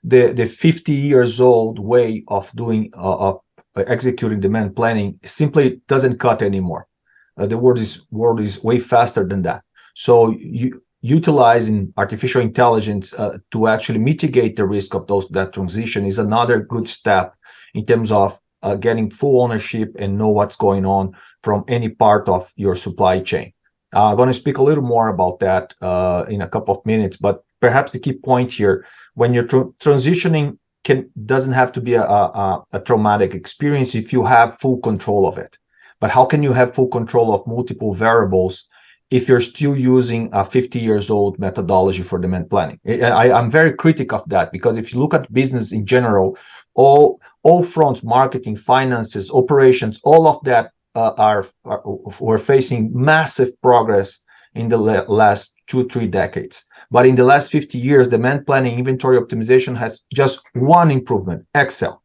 the 50 years old way of doing executing demand planning simply doesn't cut anymore. The world is way faster than that. So utilizing artificial intelligence to actually mitigate the risk of that transition is another good step in terms of getting full ownership and know what's going on from any part of your supply chain. I'm going to speak a little more about that in a couple of minutes, but perhaps the key point here, when you're transitioning, doesn't have to be a traumatic experience if you have full control of it. But how can you have full control of multiple variables if you're still using a 50 years old methodology for demand planning? I'm very critical of that, because if you look at business in general, all fronts, marketing, finances, operations, all of that we're facing massive progress in the last 2-3 decades. But in the last 50 years, demand planning, inventory optimization has just one improvement: Excel.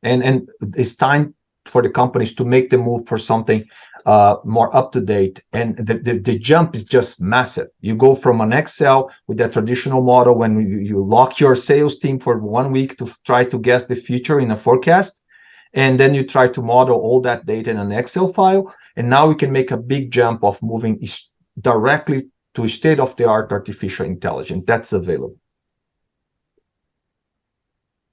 And it's time for the companies to make the move for something more up to date. And the jump is just massive. You go from an Excel with that traditional model when you lock your sales team for 1 week to try to guess the future in a forecast, and then you try to model all that data in an Excel file. And now we can make a big jump of moving directly to state-of-the-art artificial intelligence that's available.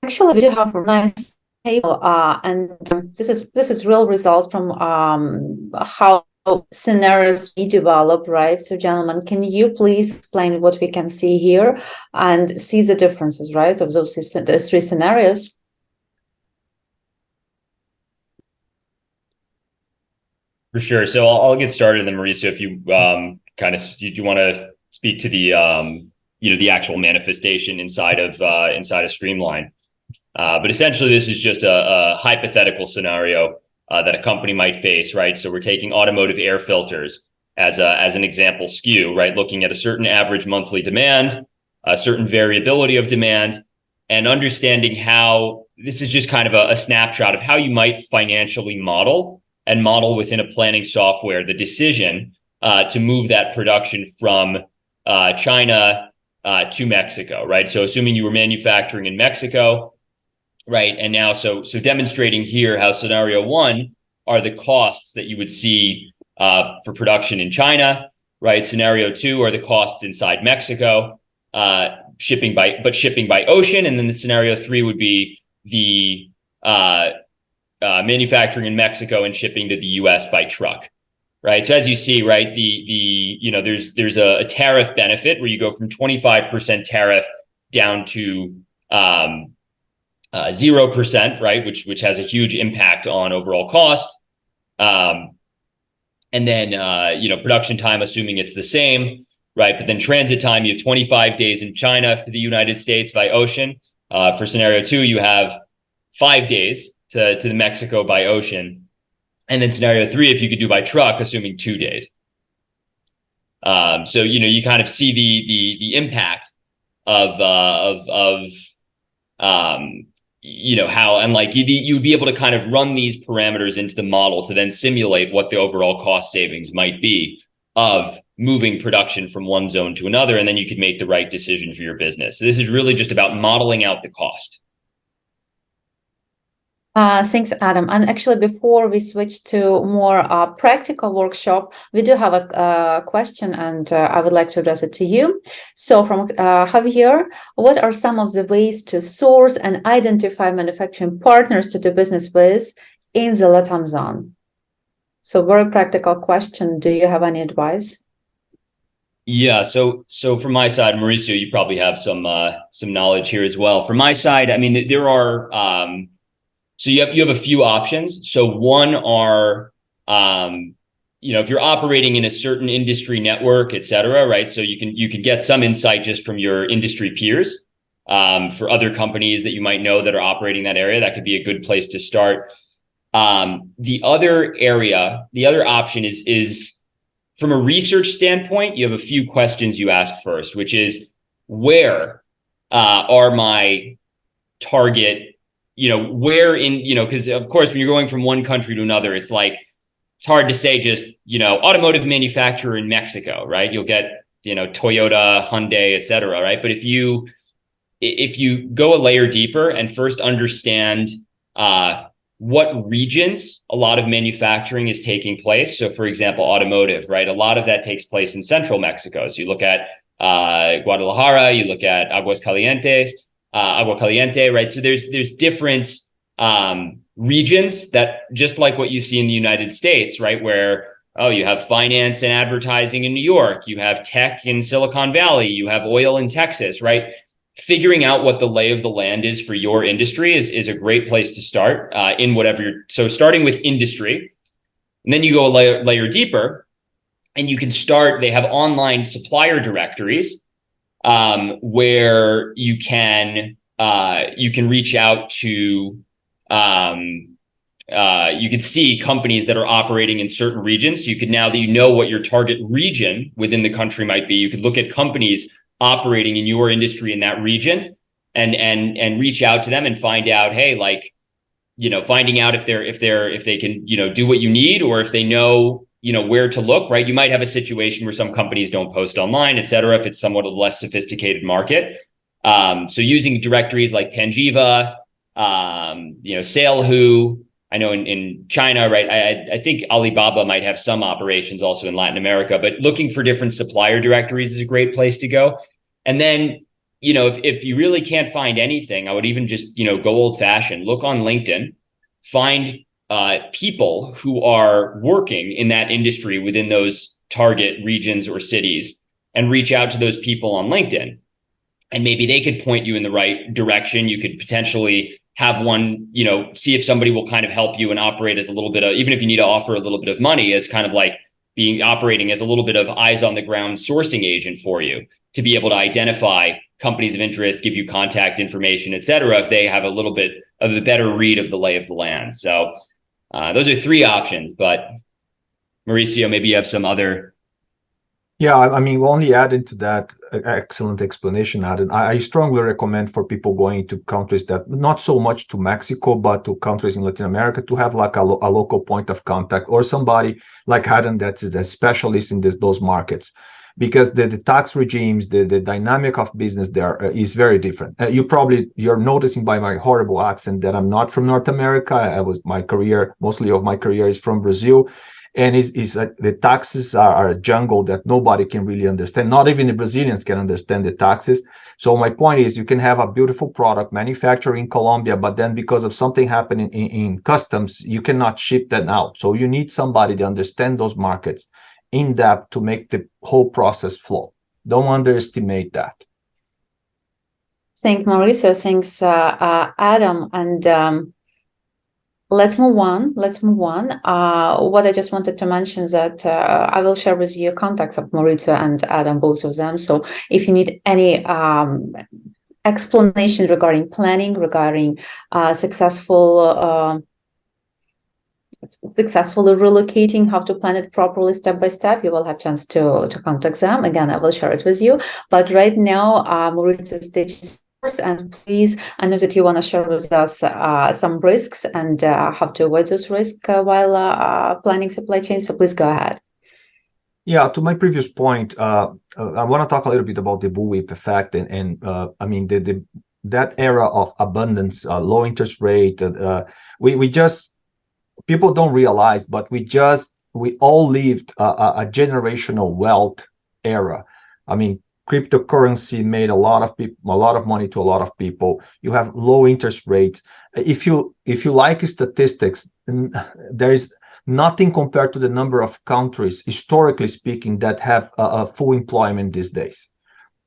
Actually, we do have a nice table, and this is real results from how scenarios we develop, right? So, gentlemen, can you please explain what we can see here and see the differences, right, of those three scenarios? For sure. So I'll get started, and then Mauricio, if you do you want to speak to the the actual manifestation inside of Streamline. But essentially, this is just a hypothetical scenario that a company might face, right? So we're taking automotive air filters as an example SKU, right? Looking at a certain average monthly demand, a certain variability of demand, and understanding how this is just kind of a snapshot of how you might financially model within a planning software the decision to move that production from China to Mexico, right? So assuming you were manufacturing in Mexico, right? And now, so demonstrating here how scenario one are the costs that you would see for production in China, right? Scenario two are the costs inside Mexico, shipping by ocean. And then the scenario three would be the manufacturing in Mexico and shipping to the US by truck, right? So as you see, right, there's a tariff benefit where you go from 25% tariff down to 0%, right, which has a huge impact on overall cost. And then production time, assuming it's the same, right? But then transit time, you have 25 days in China to the United States by ocean. For scenario two, you have 5 days to the Mexico by ocean. And then scenario three, if you could do by truck, assuming 2 days. So you kind of see the impact of how, and like you'd be able to kind of run these parameters into the model to then simulate what the overall cost savings might be of moving production from one zone to another, and then you could make the right decision for your business. So this is really just about modeling out the cost. Thanks, Adam. And actually, before we switch to more practical workshop, we do have a question, and I would like to address it to you. So from Javier, what are some of the ways to source and identify manufacturing partners to do business with in the LATAM zone? So very practical question. Do you have any advice? Yeah, so from my side, Mauricio, you probably have some knowledge here as well. From my side, I mean, there are so you have a few options. So one are if you're operating in a certain industry network, et cetera, right? So you can get some insight just from your industry peers. For other companies that you might know that are operating that area, that could be a good place to start. The other option is from a research standpoint, you have a few questions you ask first, which is where are my target, where in, because of course, when you're going from one country to another, it's hard to say just, automotive manufacturer in Mexico, right? You'll get, Toyota, Hyundai, et cetera, right? But if you go a layer deeper and first understand what regions a lot of manufacturing is taking place. So for example, automotive, right? A lot of that takes place in central Mexico. So you look at Guadalajara, you look at Agua Caliente, right? So there's different regions that, just like what you see in the United States, right? Where, you have finance and advertising in New York, you have tech in Silicon Valley, you have oil in Texas, right? Figuring out what the lay of the land is for your industry is a great place to start in whatever so starting with industry, and then you go a layer deeper, and you can start, they have online supplier directories where you can you can reach out to, you could see companies that are operating in certain regions. So you could, now that you know what your target region within the country might be, you could look at companies operating in your industry in that region and reach out to them and find out, hey, like, finding out if they can, do what you need, or if they know, where to look, right? You might have a situation where some companies don't post online, et cetera, if it's somewhat of a less sophisticated market. So using directories like Panjiva, Salehu, I know in China, right? I think Alibaba might have some operations also in Latin America, but looking for different supplier directories is a great place to go. And then, if you really can't find anything, I would even just, go old fashioned, look on LinkedIn, find people who are working in that industry within those target regions or cities, and reach out to those people on LinkedIn. And maybe they could point you in the right direction. You could potentially have one, see if somebody will kind of help you and operate as a little bit of, even if you need to offer a little bit of money, as kind of like operating as a little bit of eyes on the ground sourcing agent for you, to be able to identify companies of interest, give you contact information, et cetera, if they have a little bit of a better read of the lay of the land. So those are three options, but Mauricio, maybe you have some other. Yeah, I mean, only adding to that, excellent explanation, Adam. I strongly recommend for people going to countries that, not so much to Mexico, but to countries in Latin America, to have like a local point of contact, or somebody like Adam that's a specialist in those markets, because the tax regimes, the dynamic of business there is very different. You're noticing by my horrible accent that I'm not from North America. Mostly of my career is from Brazil. And the taxes are a jungle that nobody can really understand. Not even the Brazilians can understand the taxes. So my point is, you can have a beautiful product manufactured in Colombia, but then because of something happening in customs, you cannot ship that out. So you need somebody to understand those markets in depth to make the whole process flow. Don't underestimate that. Thanks, Mauricio. Thanks, Adam. And let's move on. What I just wanted to mention is that I will share with you contacts of Mauricio and Adam, both of them. So if you need any explanation regarding planning, regarding successfully relocating, how to plan it properly step by step, you will have a chance to contact them. Again, I will share it with you. But right now, Mauricio, stage is yours, and please, I know that you want to share with us some risks and how to avoid those risks while planning supply chain. So please go ahead. Yeah, to my previous point, I want to talk a little bit about the bullwhip effect, and I mean that era of abundance, low interest rate. People don't realize, but we all lived a generational wealth era. I mean, cryptocurrency made a lot of money to a lot of people. You have low interest rates. If you like statistics, there is nothing compared to the number of countries, historically speaking, that have a full employment these days.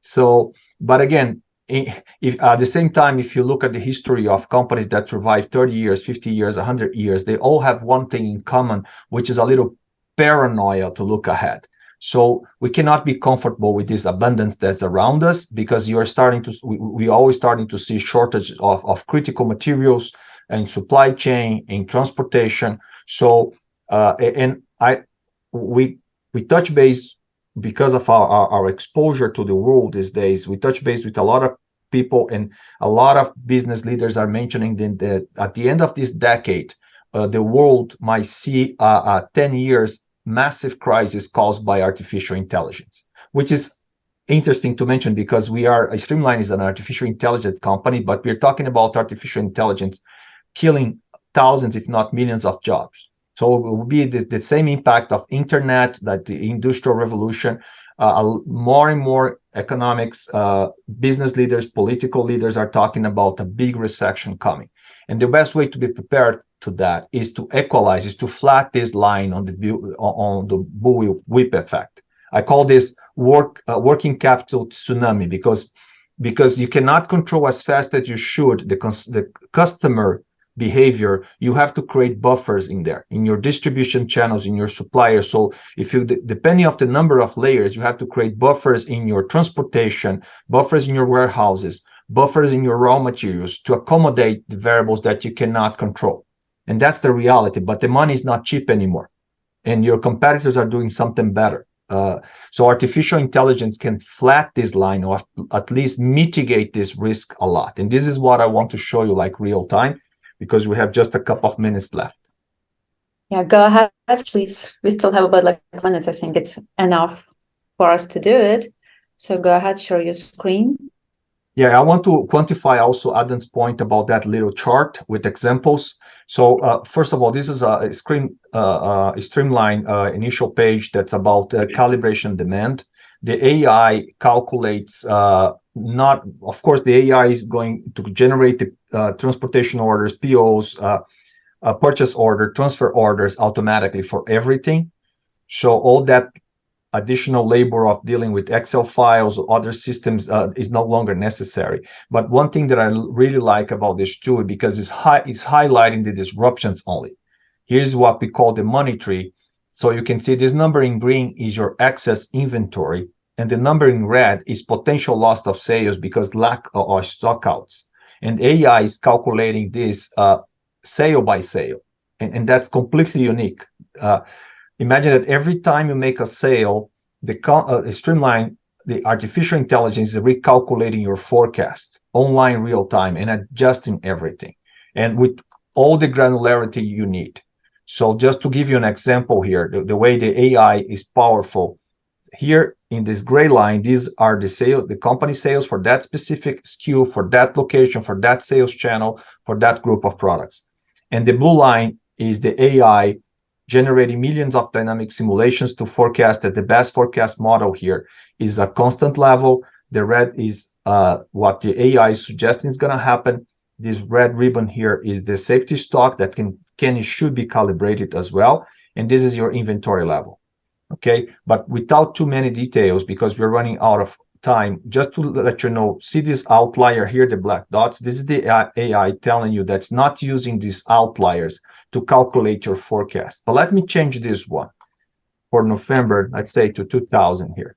So, but again, if at the same time, if you look at the history of companies that survive 30 years, 50 years, 100 years, they all have one thing in common, which is a little paranoia to look ahead. So we cannot be comfortable with this abundance that's around us, because we always starting to see shortage of critical materials and supply chain and transportation. So we touch base, because of our exposure to the world these days. We touch base with a lot of people, and a lot of business leaders are mentioning that at the end of this decade, the world might see a 10 years massive crisis caused by artificial intelligence, which is interesting to mention, because Streamline is an artificial intelligence company, but we're talking about artificial intelligence killing thousands, if not millions, of jobs. So it will be the same impact of internet, that the industrial revolution, more and more economics, business leaders, political leaders are talking about a big recession coming. And the best way to be prepared to that is to equalize, is to flat this line on the bullwhip effect. I call this working capital tsunami, because you cannot control as fast as you should the customer behavior. You have to create buffers in your distribution channels, in your suppliers. So if depending on the number of layers, you have to create buffers in your transportation, buffers in your warehouses, buffers in your raw materials to accommodate the variables that you cannot control. And that's the reality, but the money is not cheap anymore. And your competitors are doing something better. So artificial intelligence can flat this line or at least mitigate this risk a lot. And this is what I want to show you like real time, because we have just a couple of minutes left. Yeah, go ahead, please. We still have about like minutes. I think it's enough for us to do it. So go ahead, show your screen. Yeah, I want to quantify also Adam's point about that little chart with examples. So first of all, this is a Streamline initial page that's about calibration demand. The AI calculates not, of course, the AI is going to generate the transportation orders, POs, purchase order, transfer orders automatically for everything. So all that additional labor of dealing with Excel files or other systems is no longer necessary. But one thing that I really like about this tool, because it's highlighting the disruptions only. Here's what we call the money tree. So you can see this number in green is your excess inventory, and the number in red is potential loss of sales because lack or stockouts. And AI is calculating this sale by sale, and that's completely unique. Imagine that every time you make a sale, the Streamline, the artificial intelligence is recalculating your forecast online real time and adjusting everything, and with all the granularity you need. So just to give you an example here, the way the AI is powerful, here in this gray line, these are the sales, the company sales for that specific SKU, for that location, for that sales channel, for that group of products. And the blue line is the AI generating millions of dynamic simulations to forecast that the best forecast model here is a constant level. The red is what the AI is suggesting is going to happen. This red ribbon here is the safety stock that can and should be calibrated as well. And this is your inventory level. Okay, but without too many details, because we're running out of time, just to let you know, see this outlier here, the black dots. This is the AI telling you that's not using these outliers to calculate your forecast. But let me change this one for November, let's say to 2000 here.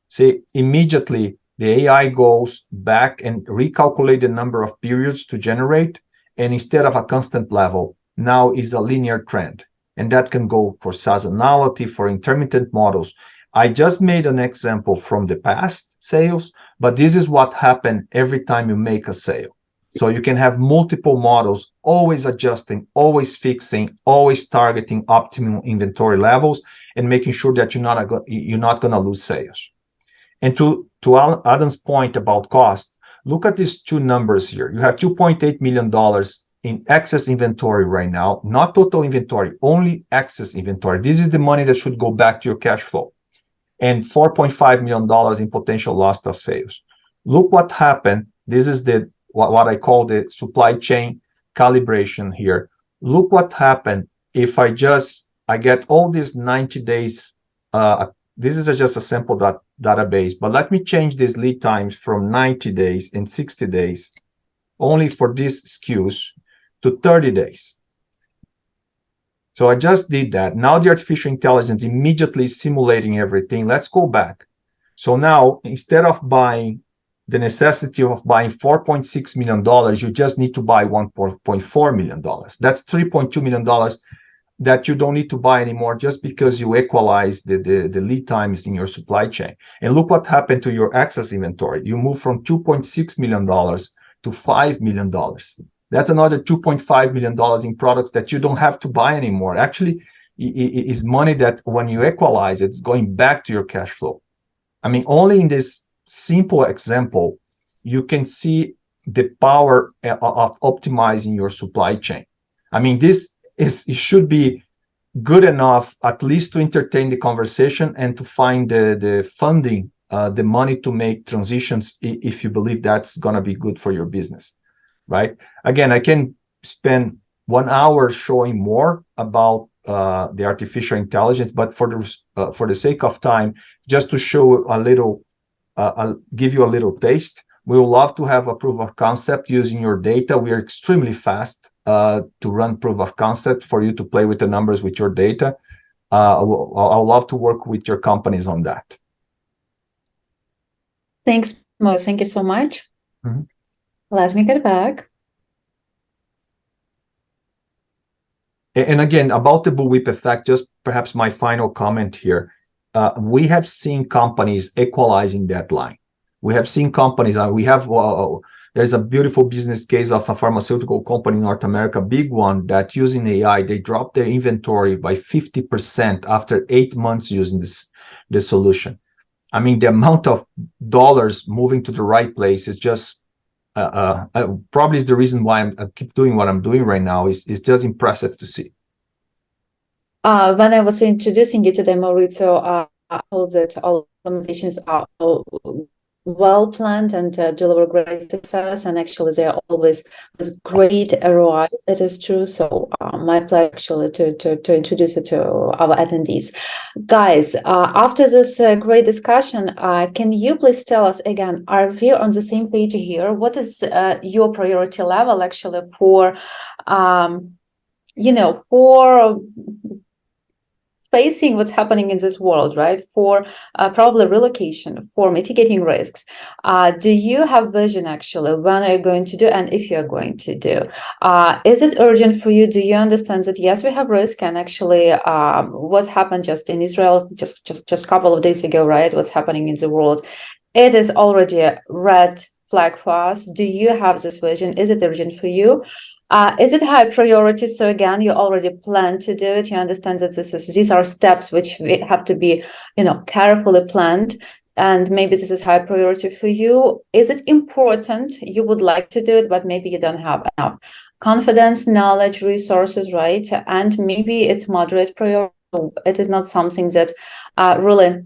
See, immediately the AI goes back and recalculate the number of periods to generate, and instead of a constant level, now is a linear trend. And that can go for seasonality, for intermittent models. I just made an example from the past sales, but this is what happened every time you make a sale. So you can have multiple models, always adjusting, always fixing, always targeting optimum inventory levels, and making sure that you're not going to lose sales. And to Adam's point about cost, look at these two numbers here. You have $2.8 million in excess inventory right now, not total inventory, only excess inventory. This is the money that should go back to your cash flow. And $4.5 million in potential loss of sales. Look what happened. This is what I call the supply chain calibration here. Look what happened if I get all these 90 days. This is just a sample database, but let me change these lead times from 90 days and 60 days only for these SKUs to 30 days. So I just did that. Now the artificial intelligence immediately simulating everything. Let's go back. So now instead of buying the necessity of buying $4.6 million, you just need to buy $1.4 million. That's $3.2 million that you don't need to buy anymore just because you equalize the lead times in your supply chain. And look what happened to your excess inventory. You move from $2.6 million to $5 million. That's another $2.5 million in products that you don't have to buy anymore. Actually, it is money that when you equalize, it's going back to your cash flow. I mean, only in this simple example, you can see the power of optimizing your supply chain. I mean, it should be good enough at least to entertain the conversation and to find the funding, the money to make transitions if you believe that's going to be good for your business. Right? Again, I can spend 1 hour showing more about the artificial intelligence, but for the sake of time, just to show a little, give you a little taste. We would love to have a proof of concept using your data. We are extremely fast to run proof of concept for you to play with the numbers with your data. I'll love to work with your companies on that. Thanks, Mo. Thank you so much. Mm-hmm. Let me get back. And again, about the bullwhip effect, just perhaps my final comment here. We have seen companies equalizing that line. We have seen companies, there's a beautiful business case of a pharmaceutical company in North America, big one, that using AI, they dropped their inventory by 50% after 8 months using the solution. I mean, the amount of dollars moving to the right place is just probably is the reason why I keep doing what I'm doing right now. Is just impressive to see. When I was introducing you today, Maurizio, I told that all implementations are well planned and deliver great success, and actually they're always with great ROI. It is true. So my pleasure actually to introduce you to our attendees. Guys, after this great discussion, can you please tell us again, are we on the same page here? What is your priority level actually for for facing what's happening in this world, right? For probably relocation, for mitigating risks. Do you have vision actually? When are you going to do, and if you're going to do? Is it urgent for you? Do you understand that yes, we have risk, and actually, what happened just in Israel just a couple of days ago, right? What's happening in the world? It is already a red flag for us. Do you have this vision? Is it urgent for you? Is it high priority? So again, you already plan to do it. You understand that these are steps which have to be, carefully planned. And maybe this is high priority for you. Is it important? You would like to do it, but maybe you don't have enough confidence, knowledge, resources, right? And maybe it's moderate priority. It is not something that really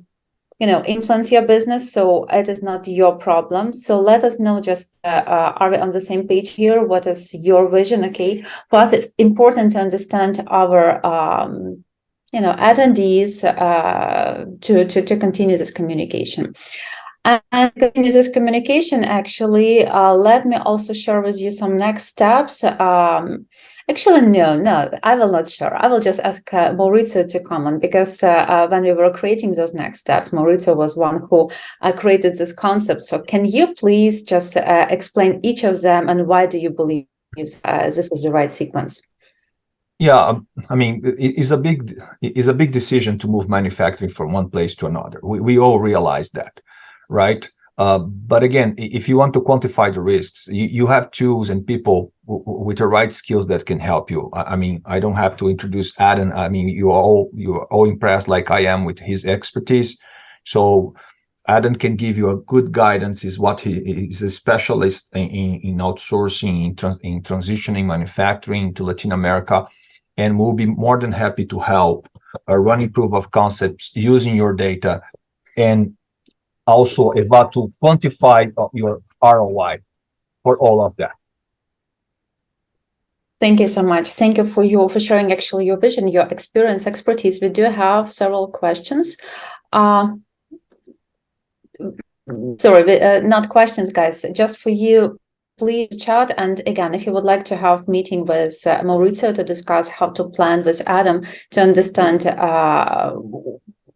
influence your business, so it is not your problem. So let us know, just are we on the same page here? What is your vision? Okay, for us it's important to understand our attendees to continue this communication. And continue this communication, actually, let me also share with you some next steps. Actually, no, I will not share. I will just ask Maurizio to comment, because when we were creating those next steps, Maurizio was one who created this concept. So can you please just explain each of them, and why do you believe this is the right sequence? Yeah, I mean, it's a big decision to move manufacturing from one place to another. We all realize that, right? But again, if you want to quantify the risks, you have tools and people with the right skills that can help you. I mean, I don't have to introduce Adam. I mean, you're all impressed like I am with his expertise. So Adam can give you a good guidance. Is what he's a specialist in outsourcing, in transitioning manufacturing to Latin America, and we'll be more than happy to help running proof of concepts using your data, and also about to quantify your ROI for all of that. Thank you so much. Thank you for sharing actually your vision, your experience, expertise. We do have several questions. Sorry, not questions, guys. Just for you, please reach out. And again, if you would like to have meeting with Maurizio to discuss how to plan with Adam to understand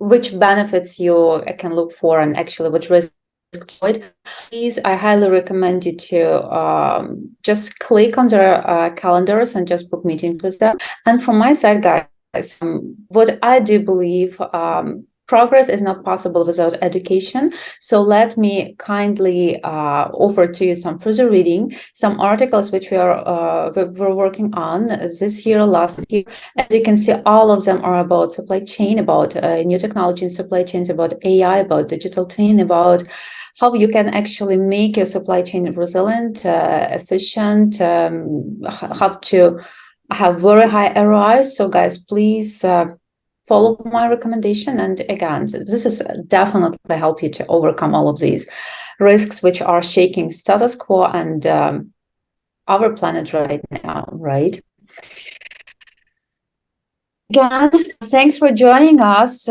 which benefits you can look for, and actually which risks to avoid, please, I highly recommend you to just click on their calendars and just book meetings with them. And from my side, guys, what I do believe, progress is not possible without education. So let me kindly offer to you some further reading, some articles which we're working on this year, last year. As you can see, all of them are about supply chain, about new technology in supply chains, about AI, about digital twin, about how you can actually make your supply chain resilient, efficient, how to have very high ROIs. So guys, please follow my recommendation. And again, this is definitely help you to overcome all of these risks which are shaking status quo and our planet right now, right? Again, thanks for joining us.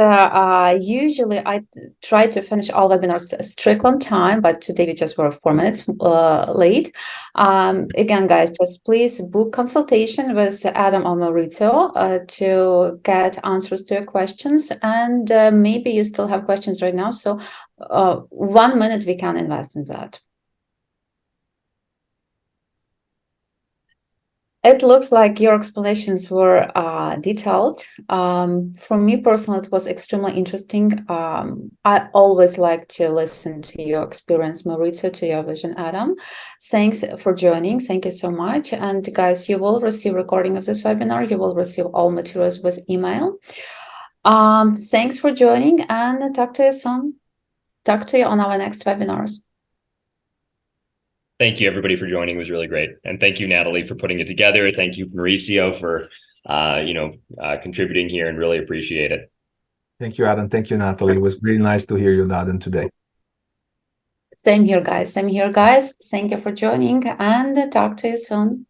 Usually I try to finish all webinars strictly on time, but today we just were 4 minutes late. Again, guys, just please book consultation with Adam or Maurizio to get answers to your questions. And maybe you still have questions right now. So 1 minute we can invest in that. It looks like your explanations were detailed. For me personally, it was extremely interesting. I always like to listen to your experience, Maurizio, to your vision, Adam. Thanks for joining. Thank you so much. And guys, you will receive recording of this webinar. You will receive all materials with email. Thanks for joining, and talk to you soon. Talk to you on our next webinars. Thank you, everybody, for joining. It was really great. And thank you, Natalie, for putting it together. Thank you, Mauricio, for contributing here, and really appreciate it. Thank you, Adam. Thank you, Natalie. It was really nice to hear you, Adam, today. Same here, guys. Same here, guys. Thank you for joining, and talk to you soon.